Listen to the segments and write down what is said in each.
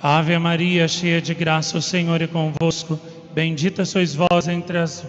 Ave Maria, cheia de graça, o Senhor é convosco. Bendita sois vós entre as...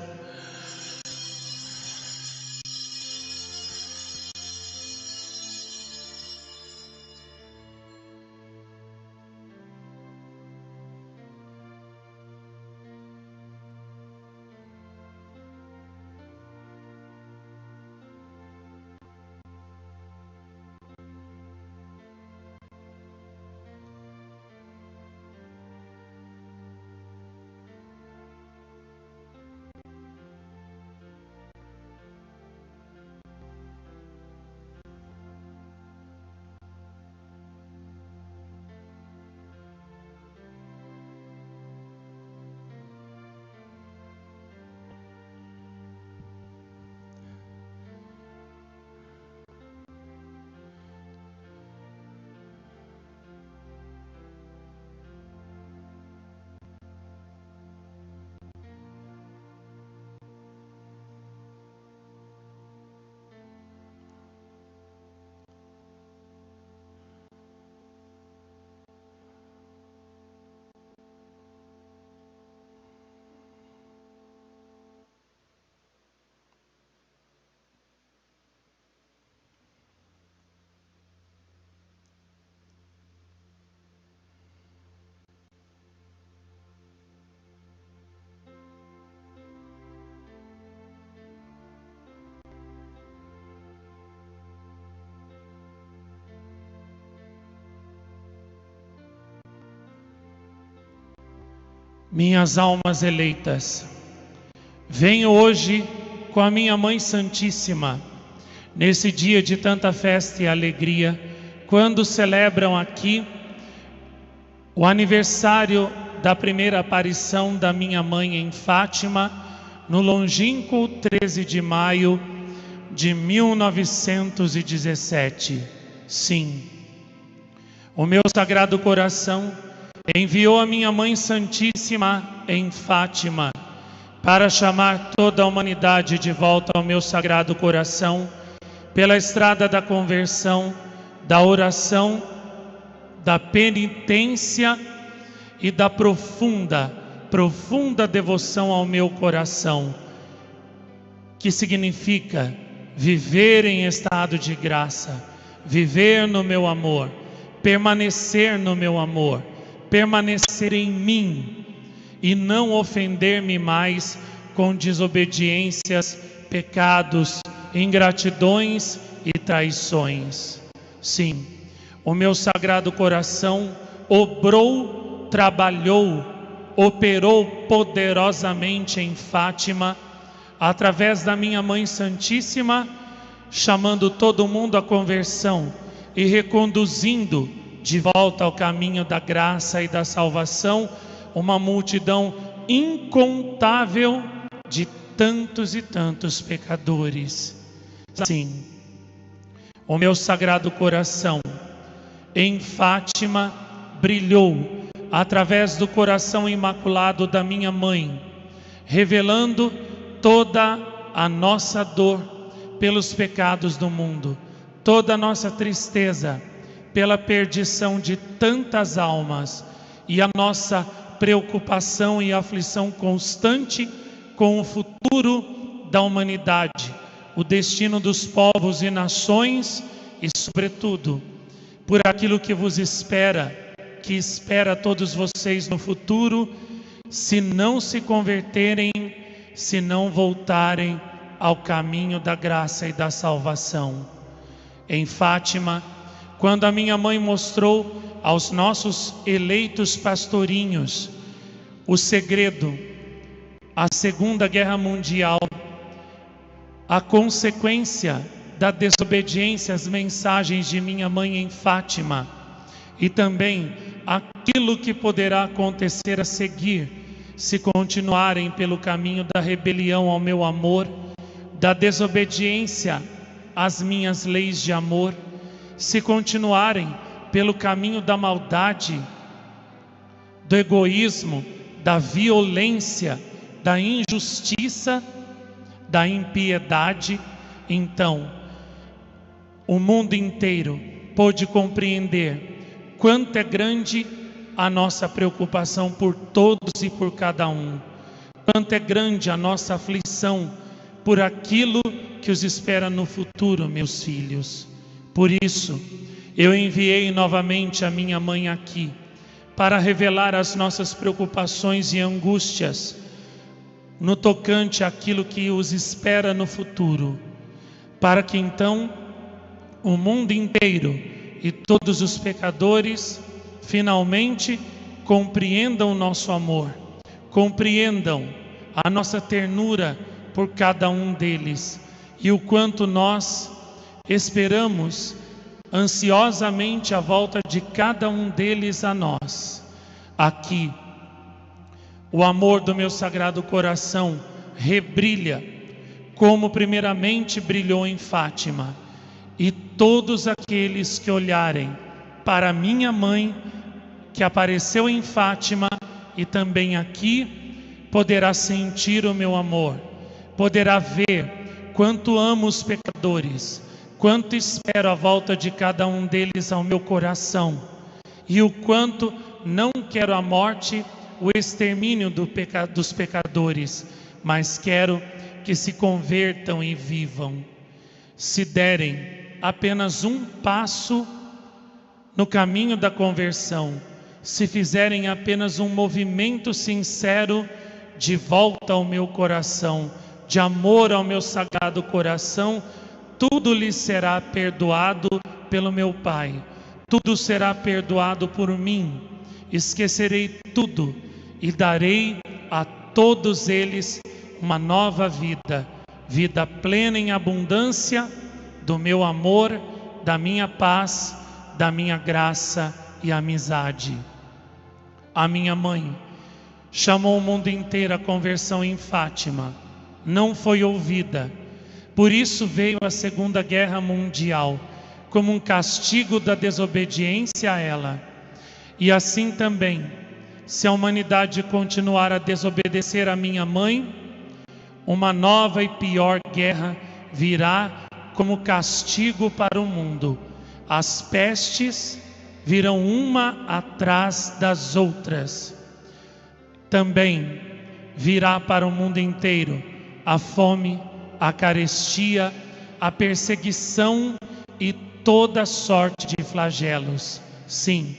Minhas almas eleitas, venho hoje com a minha Mãe Santíssima, nesse dia de tanta festa e alegria, quando celebram aqui o aniversário da primeira aparição da minha mãe em Fátima, no longínquo 13 de maio de 1917. Sim, o meu Sagrado Coração enviou a minha Mãe Santíssima em Fátima para chamar toda a humanidade de volta ao meu Sagrado Coração pela estrada da conversão, da oração, da penitência e da profunda devoção ao meu coração, que significa viver em estado de graça, viver no meu amor, permanecer no meu amor, permanecer em mim e não ofender-me mais com desobediências, pecados, ingratidões e traições. Sim, o meu Sagrado Coração obrou, trabalhou, operou poderosamente em Fátima, através da minha Mãe Santíssima, chamando todo mundo à conversão e reconduzindo de volta ao caminho da graça e da salvação uma multidão incontável de tantos e tantos pecadores. Sim, o meu Sagrado Coração em Fátima brilhou através do coração imaculado da minha mãe, revelando toda a nossa dor pelos pecados do mundo, toda a nossa tristeza pela perdição de tantas almas e a nossa preocupação e aflição constante com o futuro da humanidade, o destino dos povos e nações e, sobretudo, por aquilo que vos espera, que espera todos vocês no futuro, se não se converterem, se não voltarem ao caminho da graça e da salvação. Em Fátima, quando a minha mãe mostrou aos nossos eleitos pastorinhos o segredo, a Segunda Guerra Mundial, a consequência da desobediência às mensagens de minha mãe em Fátima, e também aquilo que poderá acontecer a seguir, se continuarem pelo caminho da rebelião ao meu amor, da desobediência às minhas leis de amor, se continuarem pelo caminho da maldade, do egoísmo, da violência, da injustiça, da impiedade, então o mundo inteiro pôde compreender quanto é grande a nossa preocupação por todos e por cada um. Quanto é grande a nossa aflição por aquilo que os espera no futuro, meus filhos. Por isso, eu enviei novamente a minha mãe aqui, para revelar as nossas preocupações e angústias no tocante àquilo que os espera no futuro, para que então o mundo inteiro e todos os pecadores finalmente compreendam o nosso amor, compreendam a nossa ternura por cada um deles e o quanto nós esperamos ansiosamente a volta de cada um deles a nós. Aqui, o amor do meu Sagrado Coração rebrilha, como primeiramente brilhou em Fátima, e todos aqueles que olharem para minha mãe, que apareceu em Fátima e também aqui, poderá sentir o meu amor, poderá ver quanto amo os pecadores, quanto espero a volta de cada um deles ao meu coração, e o quanto não quero a morte, o extermínio dos pecadores, mas quero que se convertam e vivam. Se derem apenas um passo no caminho da conversão, se fizerem apenas um movimento sincero de volta ao meu coração, de amor ao meu Sagrado Coração, tudo lhes será perdoado pelo meu Pai, tudo será perdoado por mim. Esquecerei tudo e darei a todos eles uma nova vida, vida plena em abundância do meu amor, da minha paz, da minha graça e amizade. A minha mãe chamou o mundo inteiro à conversão em Fátima, não foi ouvida. Por isso veio a Segunda Guerra Mundial, como um castigo da desobediência a ela. E assim também, se a humanidade continuar a desobedecer a minha mãe, uma nova e pior guerra virá como castigo para o mundo. As pestes virão uma atrás das outras. Também virá para o mundo inteiro a fome, a carestia, a perseguição e toda sorte de flagelos. Sim,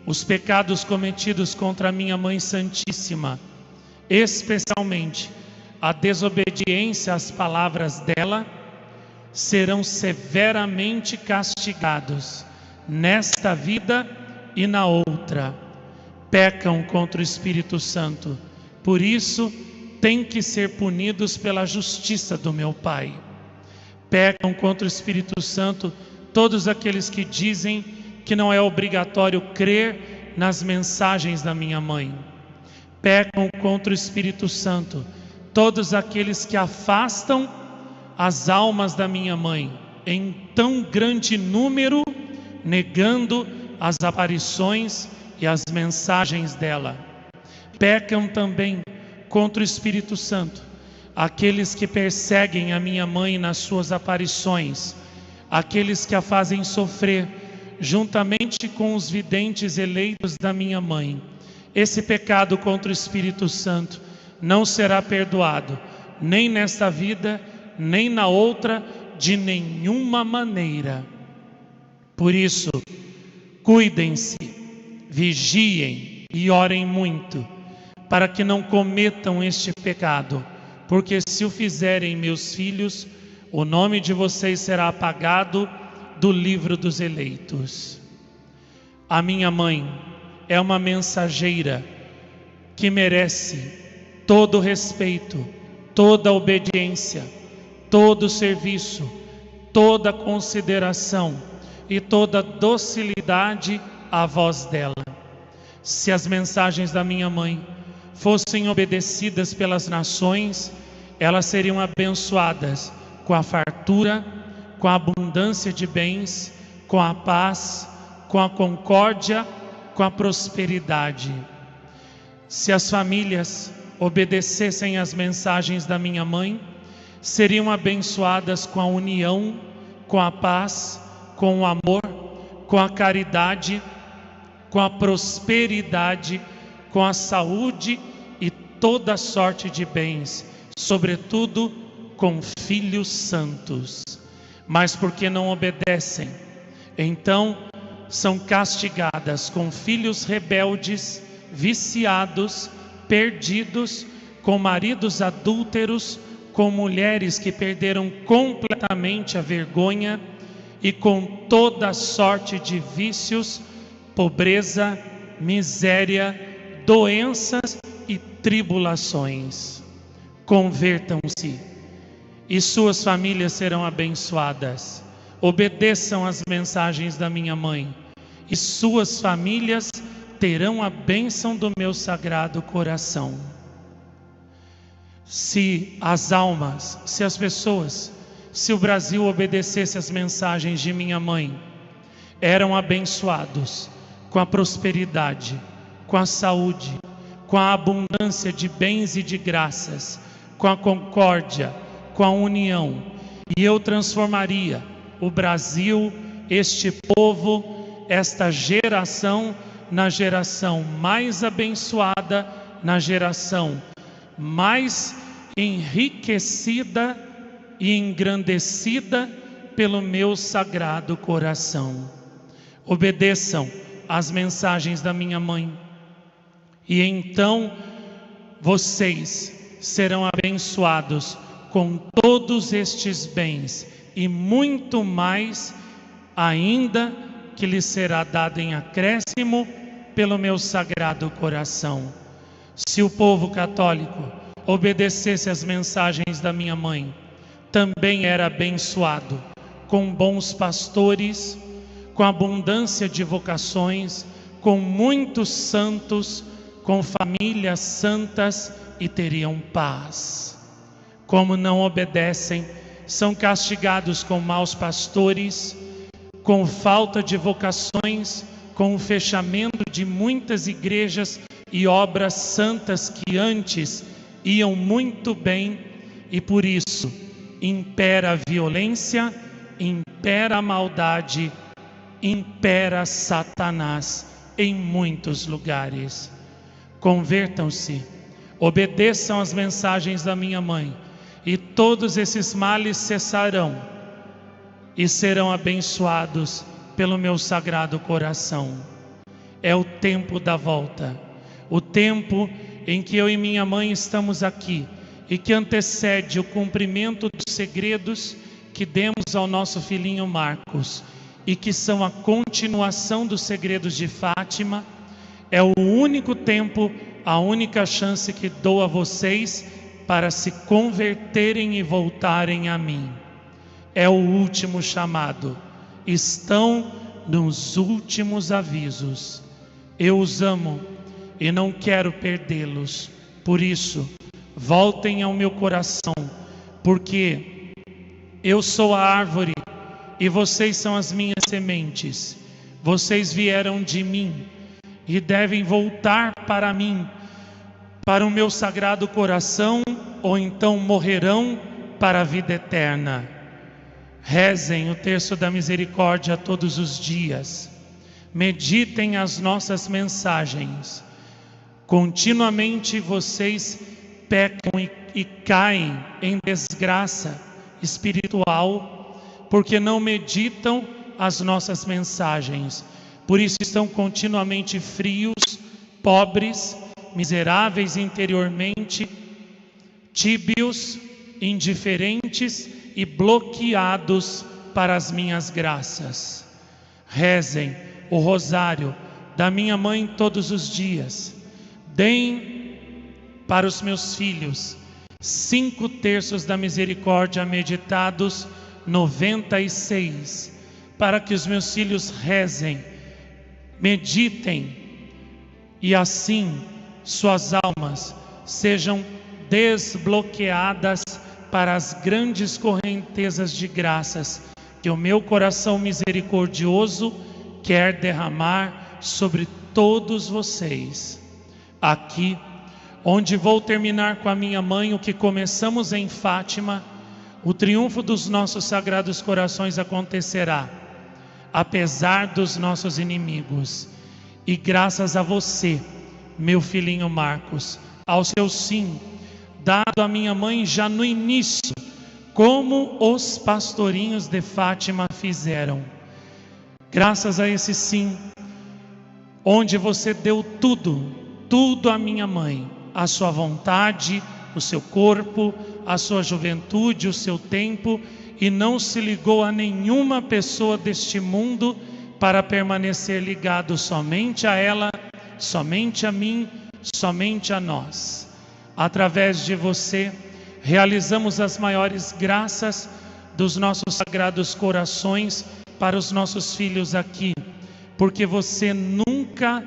os pecados cometidos contra a minha Mãe Santíssima, especialmente a desobediência às palavras dela, serão severamente castigados nesta vida e na outra. Pecam contra o Espírito Santo, por isso têm que ser punidos pela justiça do meu Pai. Pecam contra o Espírito Santo todos aqueles que dizem que não é obrigatório crer nas mensagens da minha mãe. Pecam contra o Espírito Santo todos aqueles que afastam as almas da minha mãe em tão grande número, negando as aparições e as mensagens dela. Pecam também contra o Espírito Santo aqueles que perseguem a minha mãe nas suas aparições, aqueles que a fazem sofrer juntamente com os videntes eleitos da minha mãe. Esse pecado contra o Espírito Santo não será perdoado, nem nesta vida, nem na outra, de nenhuma maneira. Por isso, cuidem-se, vigiem e orem muito, para que não cometam este pecado, porque se o fizerem, meus filhos, o nome de vocês será apagado do livro dos eleitos. A minha mãe é uma mensageira que merece todo o respeito, toda a obediência, todo o serviço, toda a consideração e toda a docilidade à voz dela. Se as mensagens da minha mãe fossem obedecidas pelas nações, elas seriam abençoadas com a fartura, com a abundância de bens, com a paz, com a concórdia, com a prosperidade. Se as famílias obedecessem às mensagens da minha mãe, seriam abençoadas com a união, com a paz, com o amor, com a caridade, com a prosperidade, com a saúde e toda sorte de bens, sobretudo com filhos santos. Mas porque não obedecem, então são castigadas com filhos rebeldes, viciados, perdidos, com maridos adúlteros, com mulheres que perderam completamente a vergonha e com toda sorte de vícios, pobreza, miséria, doenças e tribulações. Convertam-se e suas famílias serão abençoadas. Obedeçam às mensagens da minha mãe e suas famílias terão a bênção do meu sagrado coração. Se as almas, se as pessoas, se o Brasil obedecesse às mensagens de minha mãe, eram abençoados com a prosperidade, com a saúde, com a abundância de bens e de graças, com a concórdia, com a união, e eu transformaria o Brasil, este povo, esta geração, na geração mais abençoada, na geração mais enriquecida e engrandecida pelo meu sagrado coração. Obedeçam às mensagens da minha mãe, e então vocês serão abençoados com todos estes bens e muito mais ainda, que lhes será dado em acréscimo pelo meu sagrado coração. Se o povo católico obedecesse às mensagens da minha mãe, também era abençoado com bons pastores, com abundância de vocações, com muitos santos, com famílias santas, e teriam paz. Como não obedecem, são castigados com maus pastores, com falta de vocações, com o fechamento de muitas igrejas e obras santas que antes iam muito bem, e por isso impera a violência, impera a maldade, impera Satanás em muitos lugares. Convertam-se, obedeçam às mensagens da minha mãe, e todos esses males cessarão e serão abençoados pelo meu sagrado coração. É o tempo da volta, o tempo em que eu e minha mãe estamos aqui, e que antecede o cumprimento dos segredos que demos ao nosso filhinho Marcos, e que são a continuação dos segredos de Fátima. É o único tempo, a única chance que dou a vocês para se converterem e voltarem a mim. É o último chamado. Estão nos últimos avisos. Eu os amo e não quero perdê-los. Por isso, voltem ao meu coração, porque eu sou a árvore e vocês são as minhas sementes. Vocês vieram de mim e devem voltar para mim, para o meu sagrado coração, ou então morrerão para a vida eterna. Rezem o terço da misericórdia todos os dias. Meditem as nossas mensagens. Continuamente vocês pecam e caem em desgraça espiritual, porque não meditam as nossas mensagens. Por isso estão continuamente frios, pobres, miseráveis interiormente, tíbios, indiferentes e bloqueados para as minhas graças. Rezem o rosário da minha mãe todos os dias. Deem para os meus filhos 5 terços da misericórdia meditados 96, para que os meus filhos rezem, meditem, e assim suas almas sejam desbloqueadas para as grandes correntezas de graças que o meu coração misericordioso quer derramar sobre todos vocês. Aqui, onde vou terminar com a minha mãe o que começamos em Fátima, o triunfo dos nossos sagrados corações acontecerá, apesar dos nossos inimigos. E graças a você, meu filhinho Marcos, ao seu sim, dado à minha mãe já no início, como os pastorinhos de Fátima fizeram. Graças a esse sim, onde você deu tudo à minha mãe, a sua vontade, o seu corpo, a sua juventude, o seu tempo, e não se ligou a nenhuma pessoa deste mundo para permanecer ligado somente a ela, somente a mim, somente a nós. Através de você, realizamos as maiores graças dos nossos sagrados corações para os nossos filhos aqui, porque você nunca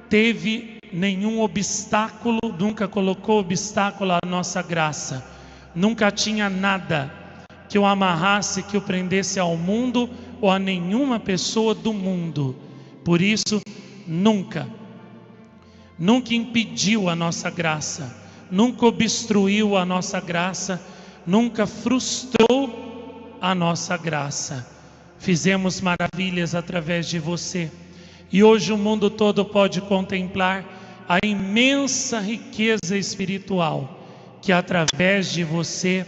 teve nenhum obstáculo, nunca colocou obstáculo à nossa graça, nunca tinha nada que o amarrasse, que o prendesse ao mundo ou a nenhuma pessoa do mundo. Por isso, nunca impediu a nossa graça, nunca obstruiu a nossa graça, nunca frustrou a nossa graça. Fizemos maravilhas através de você, e hoje o mundo todo pode contemplar a imensa riqueza espiritual que através de você,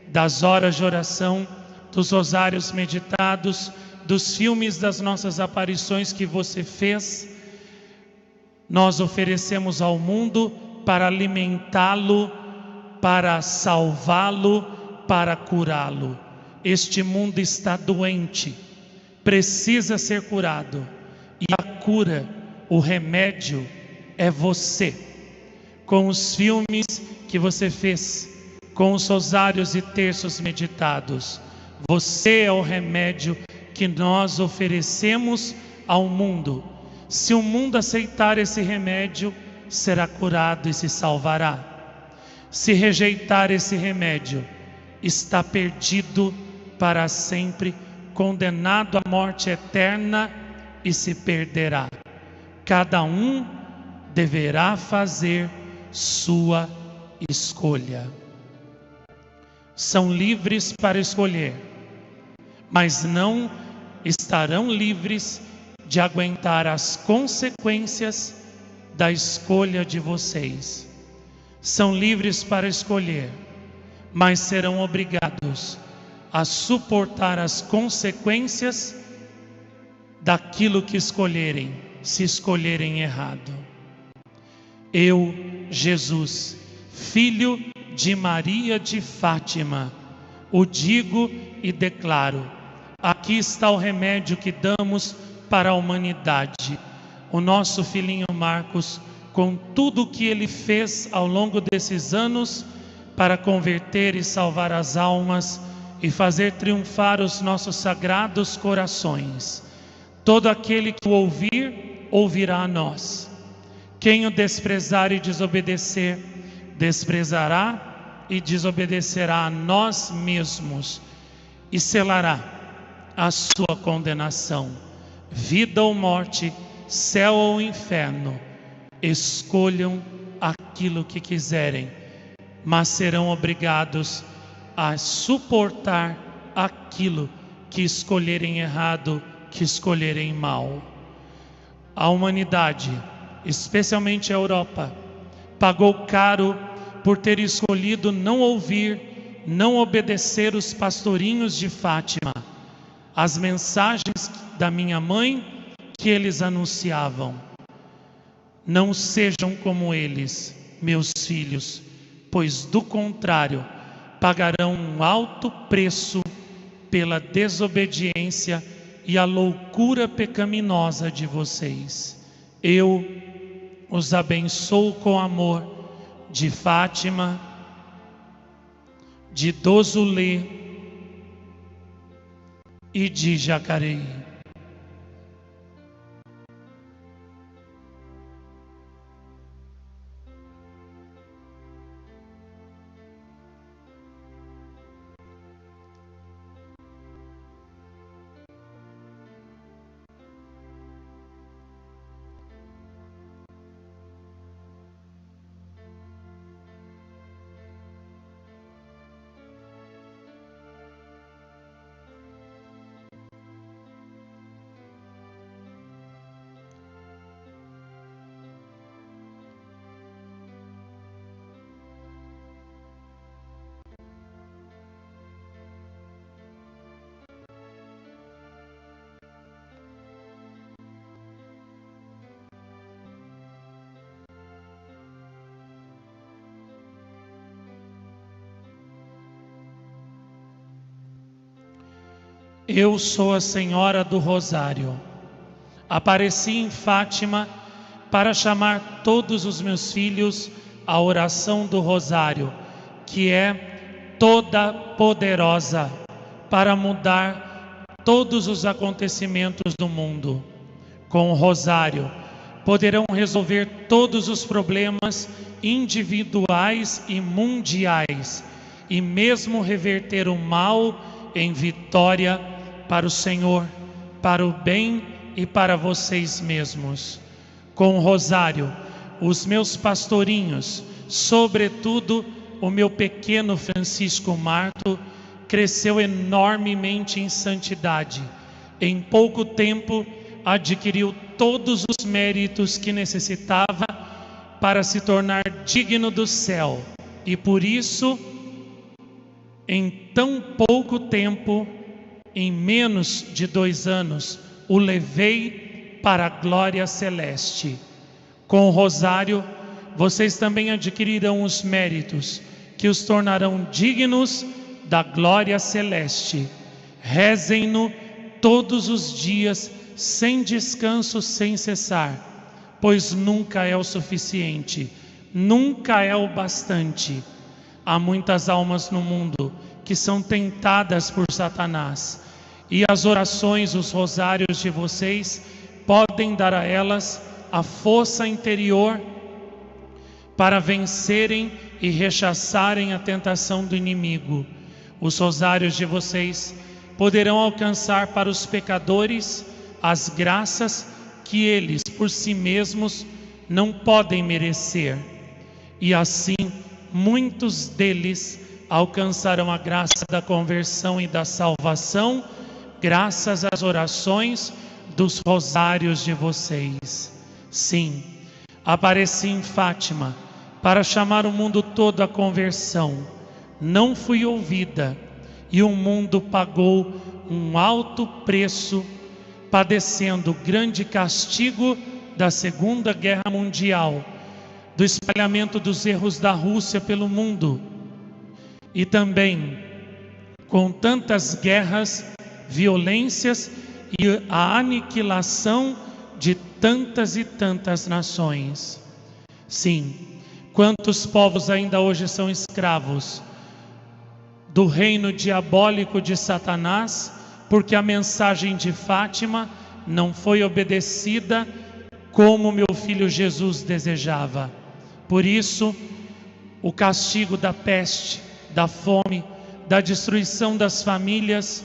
das horas de oração, dos rosários meditados, dos filmes das nossas aparições que você fez, nós oferecemos ao mundo para alimentá-lo, para salvá-lo, para curá-lo. Este mundo está doente, precisa ser curado, e a cura, o remédio é você. Com os filmes que você fez, com os rosários e terços meditados, você é o remédio que nós oferecemos ao mundo. Se o mundo aceitar esse remédio, será curado e se salvará. Se rejeitar esse remédio, está perdido para sempre, condenado à morte eterna e se perderá. Cada um deverá fazer sua escolha. São livres para escolher, mas não estarão livres de aguentar as consequências da escolha de vocês. São livres para escolher, mas serão obrigados a suportar as consequências daquilo que escolherem, se escolherem errado. Eu, Jesus, filho de Maria de Fátima, o digo e declaro: aqui está o remédio que damos para a humanidade. O nosso filhinho Marcos, com tudo o que ele fez ao longo desses anos para converter e salvar as almas e fazer triunfar os nossos sagrados corações. Todo aquele que o ouvir, ouvirá a nós. Quem o desprezar e desobedecer, desprezará e desobedecerá a nós mesmos e selará a sua condenação. Vida ou morte, céu ou inferno, escolham aquilo que quiserem, mas serão obrigados a suportar aquilo que escolherem errado, que escolherem mal. A humanidade, especialmente a Europa, pagou caro por ter escolhido não ouvir, não obedecer os pastorinhos de Fátima, as mensagens da minha mãe que eles anunciavam. Não sejam como eles, meus filhos, pois do contrário, pagarão um alto preço pela desobediência e a loucura pecaminosa de vocês. Eu os abençoo com amor de Fátima, de Dozulê e de Jacareí. Eu sou a Senhora do Rosário. Apareci em Fátima para chamar todos os meus filhos à oração do Rosário, que é toda poderosa para mudar todos os acontecimentos do mundo. Com o Rosário poderão resolver todos os problemas individuais e mundiais, e mesmo reverter o mal em vitória para o Senhor, para o bem e para vocês mesmos. Com o Rosário, os meus pastorinhos, sobretudo o meu pequeno Francisco Marto, cresceu enormemente em santidade. Em pouco tempo, adquiriu todos os méritos que necessitava para se tornar digno do céu. E por isso, em tão pouco tempo, em menos de 2 anos, o levei para a glória celeste. Com o Rosário, vocês também adquirirão os méritos que os tornarão dignos da glória celeste. Rezem-no todos os dias, sem descanso, sem cessar, pois nunca é o suficiente, nunca é o bastante. Há muitas almas no mundo que são tentadas por Satanás, e as orações, os rosários de vocês podem dar a elas a força interior para vencerem e rechaçarem a tentação do inimigo. Os rosários de vocês poderão alcançar para os pecadores as graças que eles por si mesmos não podem merecer, e assim muitos deles alcançarão a graça da conversão e da salvação, graças às orações dos rosários de vocês. Sim, apareci em Fátima para chamar o mundo todo à conversão. Não fui ouvida, e o mundo pagou um alto preço, padecendo o grande castigo da Segunda Guerra Mundial, do espalhamento dos erros da Rússia pelo mundo, e também com tantas guerras, violências e a aniquilação de tantas e tantas nações. Sim, quantos povos ainda hoje são escravos do reino diabólico de Satanás, porque a mensagem de Fátima não foi obedecida como meu filho Jesus desejava. Por isso, o castigo da peste, da fome, da destruição das famílias,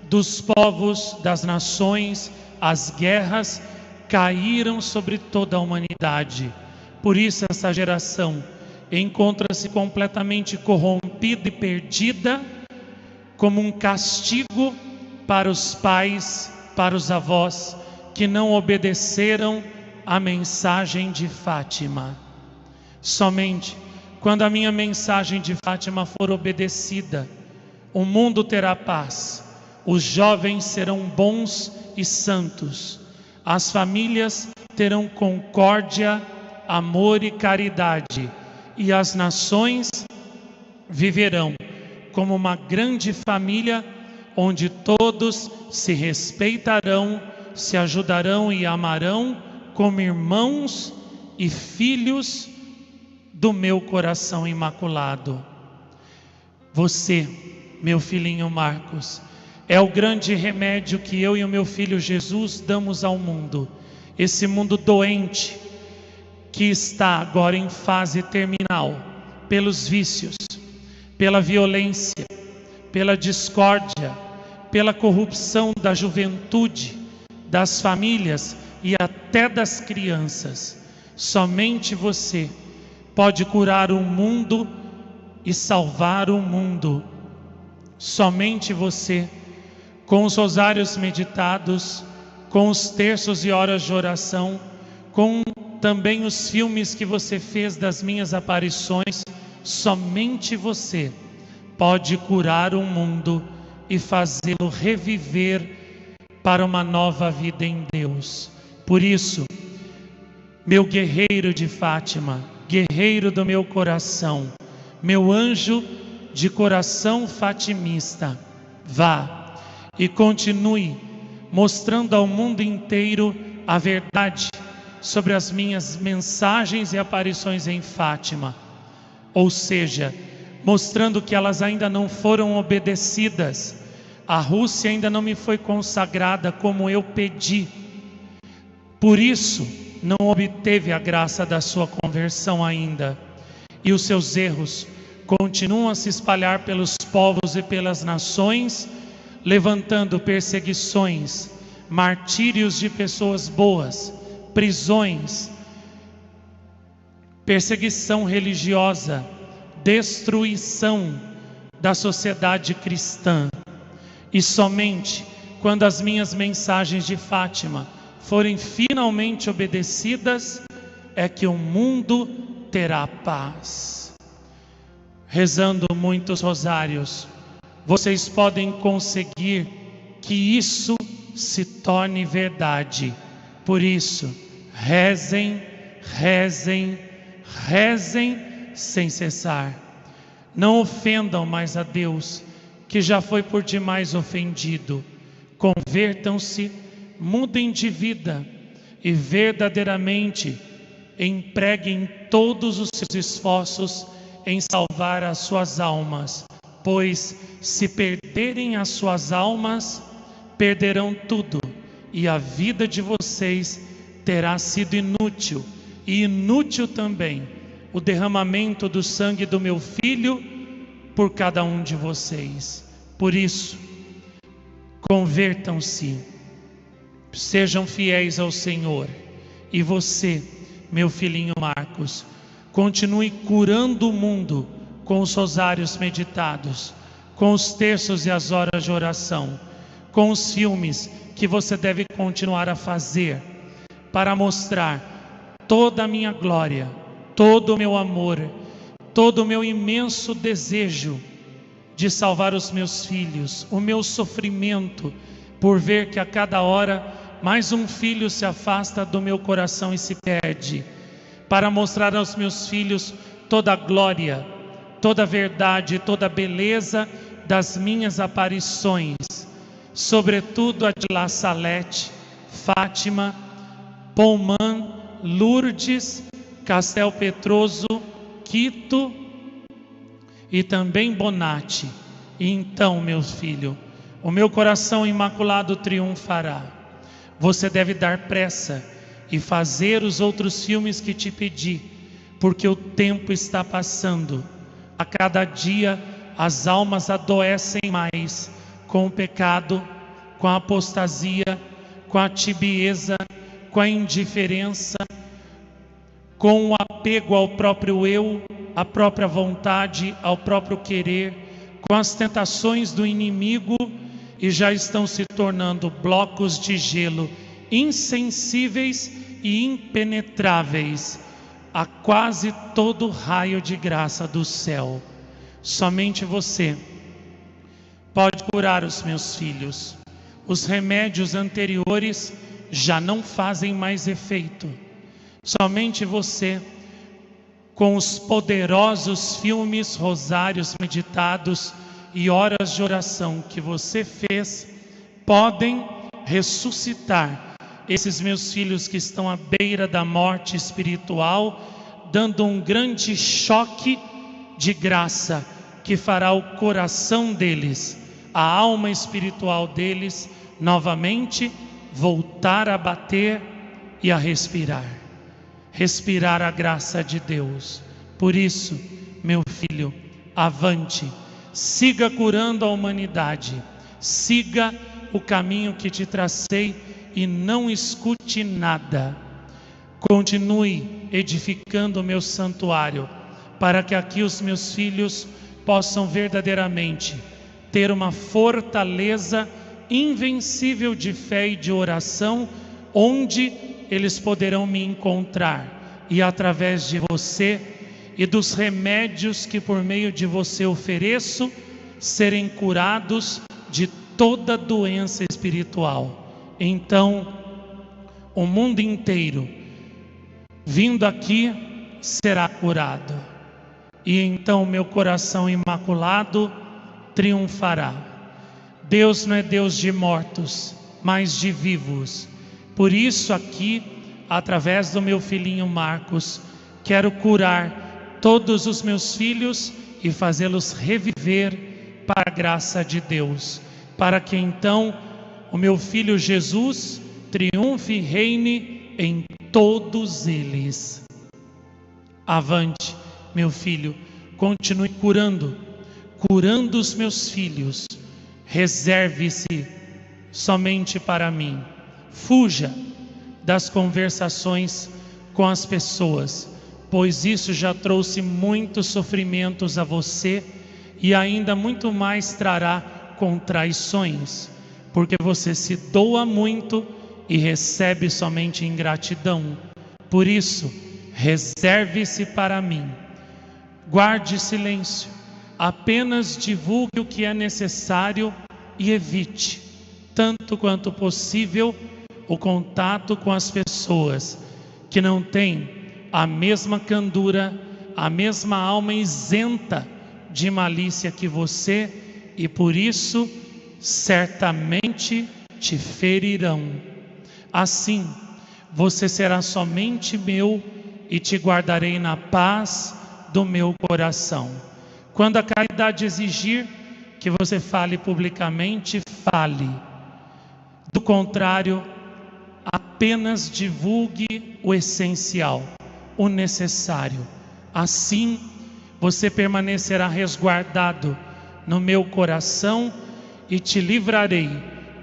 dos povos, das nações, as guerras caíram sobre toda a humanidade. Por isso essa geração encontra-se completamente corrompida e perdida, como um castigo para os pais, para os avós que não obedeceram à mensagem de Fátima. Somente quando a minha mensagem de Fátima for obedecida, o mundo terá paz, os jovens serão bons e santos, as famílias terão concórdia, amor e caridade, e as nações viverão como uma grande família, onde todos se respeitarão, se ajudarão e amarão como irmãos e filhos do meu coração imaculado. Você, meu filhinho Marcos, é o grande remédio que eu e o meu filho Jesus damos ao mundo. Esse mundo doente, que está agora em fase terminal, pelos vícios, pela violência, pela discórdia, pela corrupção da juventude, das famílias e até das crianças. Somente você pode curar o mundo e salvar o mundo. Somente você, com os rosários meditados, com os terços e horas de oração, com também os filmes que você fez das minhas aparições, somente você pode curar o mundo e fazê-lo reviver para uma nova vida em Deus. Por isso, meu guerreiro de Fátima, guerreiro do meu coração, meu anjo de coração fatimista, vá e continue mostrando ao mundo inteiro a verdade sobre as minhas mensagens e aparições em Fátima, ou seja, mostrando que elas ainda não foram obedecidas. A Rússia ainda não me foi consagrada como eu pedi, por isso não obteve a graça da sua conversão ainda, e os seus erros continuam a se espalhar pelos povos e pelas nações, levantando perseguições, martírios de pessoas boas, prisões, perseguição religiosa, destruição da sociedade cristã. E somente quando as minhas mensagens de Fátima forem finalmente obedecidas, é que o mundo terá paz. Rezando muitos rosários, vocês podem conseguir que isso se torne verdade. Por isso, rezem, rezem, rezem sem cessar. Não ofendam mais a Deus, que já foi por demais ofendido. Convertam-se, mudem de vida e verdadeiramente empreguem todos os seus esforços em salvar as suas almas, pois se perderem as suas almas, perderão tudo, e a vida de vocês terá sido inútil, e inútil também o derramamento do sangue do meu Filho por cada um de vocês. Por isso, convertam-se, sejam fiéis ao Senhor. E você, meu filhinho Marcos, continue curando o mundo com os rosários meditados, com os terços e as horas de oração, com os filmes que você deve continuar a fazer, para mostrar toda a minha glória, todo o meu amor, todo o meu imenso desejo de salvar os meus filhos, o meu sofrimento por ver que a cada hora mais um filho se afasta do meu coração e se perde, para mostrar aos meus filhos toda a glória, toda a verdade, toda a beleza das minhas aparições, sobretudo a de La Salette, Fátima, Poumã, Lourdes, Castel Petroso, Quito e também Bonatti. E então, meu filho, o meu coração imaculado triunfará. Você deve dar pressa e fazer os outros filmes que te pedi, porque o tempo está passando. A cada dia as almas adoecem mais com o pecado, com a apostasia, com a tibieza, com a indiferença, com o apego ao próprio eu, à própria vontade, ao próprio querer, com as tentações do inimigo, e já estão se tornando blocos de gelo insensíveis e impenetráveis a quase todo raio de graça do céu. Somente você pode curar os meus filhos. Os remédios anteriores já não fazem mais efeito. Somente você, com os poderosos filmes, rosários meditados e horas de oração que você fez, podem ressuscitar esses meus filhos que estão à beira da morte espiritual, dando um grande choque de graça que fará o coração deles, a alma espiritual deles, novamente voltar a bater e a respirar. Respirar a graça de Deus. Por isso, meu filho, avante, siga curando a humanidade, siga o caminho que te tracei e não escute nada. Continue edificando o meu santuário, para que aqui os meus filhos possam verdadeiramente ter uma fortaleza invencível de fé e de oração, onde eles poderão me encontrar, e através de você e dos remédios que por meio de você ofereço, serem curados de toda doença espiritual. Então, o mundo inteiro, vindo aqui, será curado. E então meu coração imaculado triunfará. Deus não é Deus de mortos, mas de vivos. Por isso aqui, através do meu filhinho Marcos, quero curar todos os meus filhos e fazê-los reviver para a graça de Deus, para que então o meu filho Jesus triunfe e reine em todos eles. Avante, meu filho, continue curando os meus filhos. Reserve-se somente para mim. Fuja das conversações com as pessoas, pois isso já trouxe muitos sofrimentos a você e ainda muito mais trará com traições, porque você se doa muito e recebe somente ingratidão. Por isso, reserve-se para mim. Guarde silêncio, apenas divulgue o que é necessário e evite, tanto quanto possível, o contato com as pessoas que não têm a mesma candura, a mesma alma isenta de malícia que você, e por isso certamente te ferirão. Assim, você será somente meu e te guardarei na paz do meu coração. Quando a caridade exigir que você fale publicamente, fale. Do contrário, apenas divulgue o essencial, o necessário. Assim, você permanecerá resguardado no meu coração e te livrarei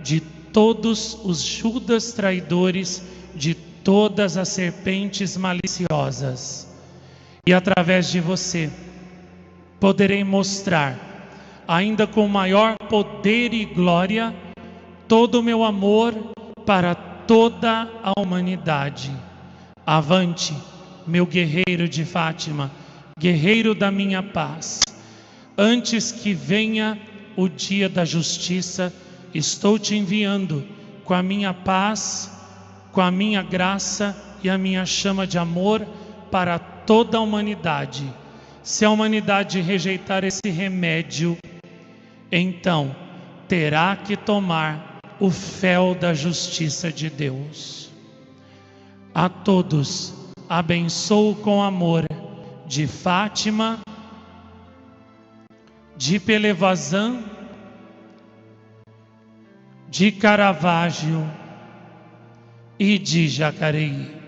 de todos os Judas traidores, de todas as serpentes maliciosas. E através de você, poderei mostrar, ainda com maior poder e glória, todo o meu amor para toda a humanidade. Avante, meu guerreiro de Fátima, guerreiro da minha paz. Antes que venha o dia da justiça, estou te enviando com a minha paz, com a minha graça e a minha chama de amor para toda a humanidade. Se a humanidade rejeitar esse remédio, então terá que tomar o fel da justiça de Deus. A todos abençoo com amor de Fátima, de Pelevazan, de Caravaggio e de Jacareí.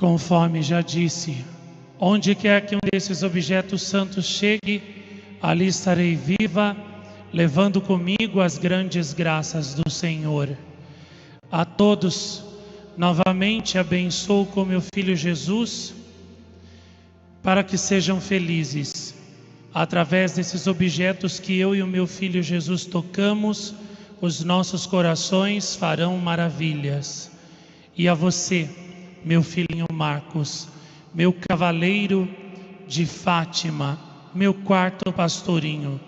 Conforme já disse, onde quer que um desses objetos santos chegue, ali estarei viva, levando comigo as grandes graças do Senhor. A todos, novamente abençoo com meu Filho Jesus, para que sejam felizes. Através desses objetos que eu e o meu Filho Jesus tocamos, os nossos corações farão maravilhas. E a você, meu filhinho Marcos, meu cavaleiro de Fátima, meu quarto pastorinho,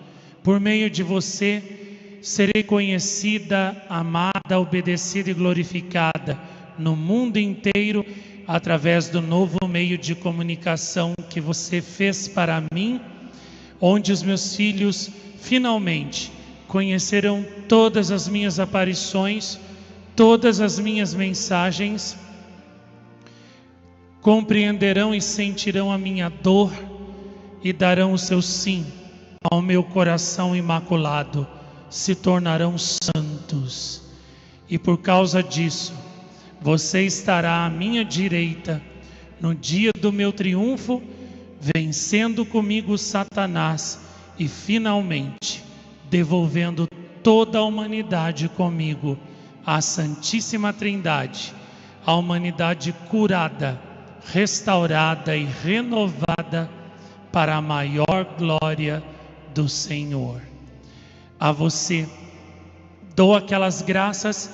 por meio de você serei conhecida, amada, obedecida e glorificada no mundo inteiro, através do novo meio de comunicação que você fez para mim, onde os meus filhos finalmente conhecerão todas as minhas aparições, todas as minhas mensagens, compreenderão e sentirão a minha dor e darão o seu sim ao meu coração imaculado, se tornarão santos. E por causa disso, você estará à minha direita no dia do meu triunfo, vencendo comigo Satanás e finalmente devolvendo toda a humanidade comigo à Santíssima Trindade, a humanidade curada, restaurada e renovada para a maior glória do Senhor. A você dou aquelas graças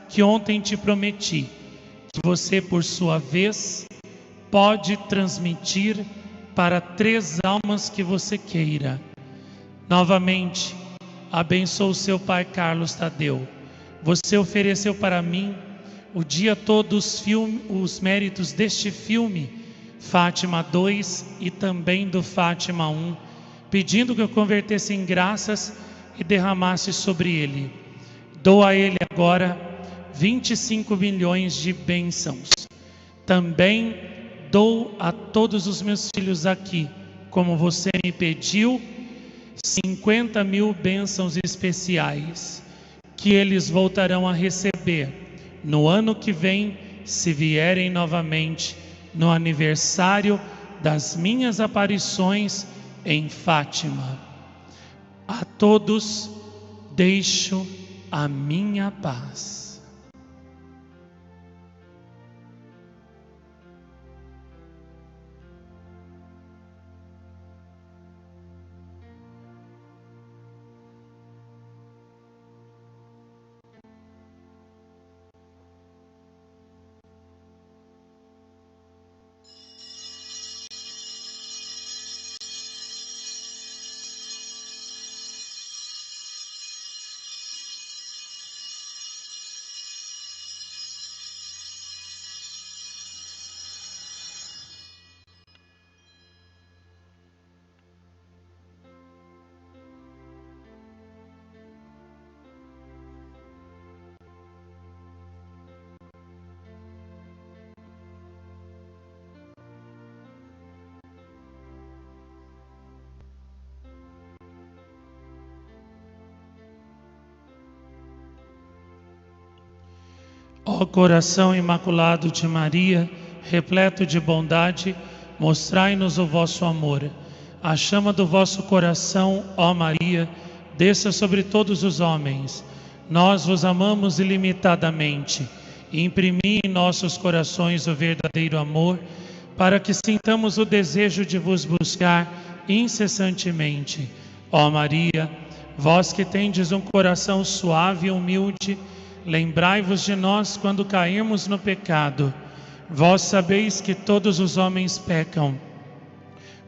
que ontem te prometi, que você, por sua vez, pode transmitir para 3 almas que você queira. Novamente, abençoo seu pai Carlos Tadeu. Você ofereceu para mim o dia todo os méritos deste filme, Fátima 2 e também do Fátima 1, pedindo que eu convertesse em graças e derramasse sobre ele. Dou a ele agora 25 milhões de bênçãos. Também dou a todos os meus filhos aqui, como você me pediu, 50 mil bênçãos especiais, que eles voltarão a receber no ano que vem, se vierem novamente no aniversário das minhas aparições em Fátima. A todos deixo a minha paz. Ó coração imaculado de Maria, repleto de bondade, mostrai-nos o vosso amor. A chama do vosso coração, ó Maria, desça sobre todos os homens. Nós vos amamos ilimitadamente. Imprimi em nossos corações o verdadeiro amor, para que sintamos o desejo de vos buscar incessantemente. Ó Maria, vós que tendes um coração suave e humilde, lembrai-vos de nós quando cairmos no pecado. Vós sabeis que todos os homens pecam.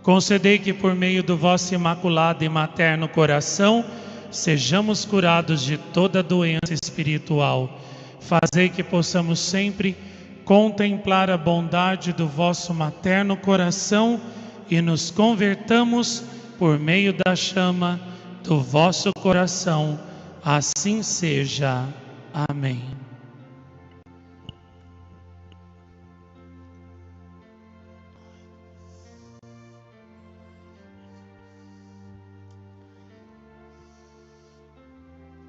Concedei que por meio do vosso imaculado e materno coração sejamos curados de toda doença espiritual. Fazei que possamos sempre contemplar a bondade do vosso materno coração e nos convertamos por meio da chama do vosso coração. Assim seja. Amém.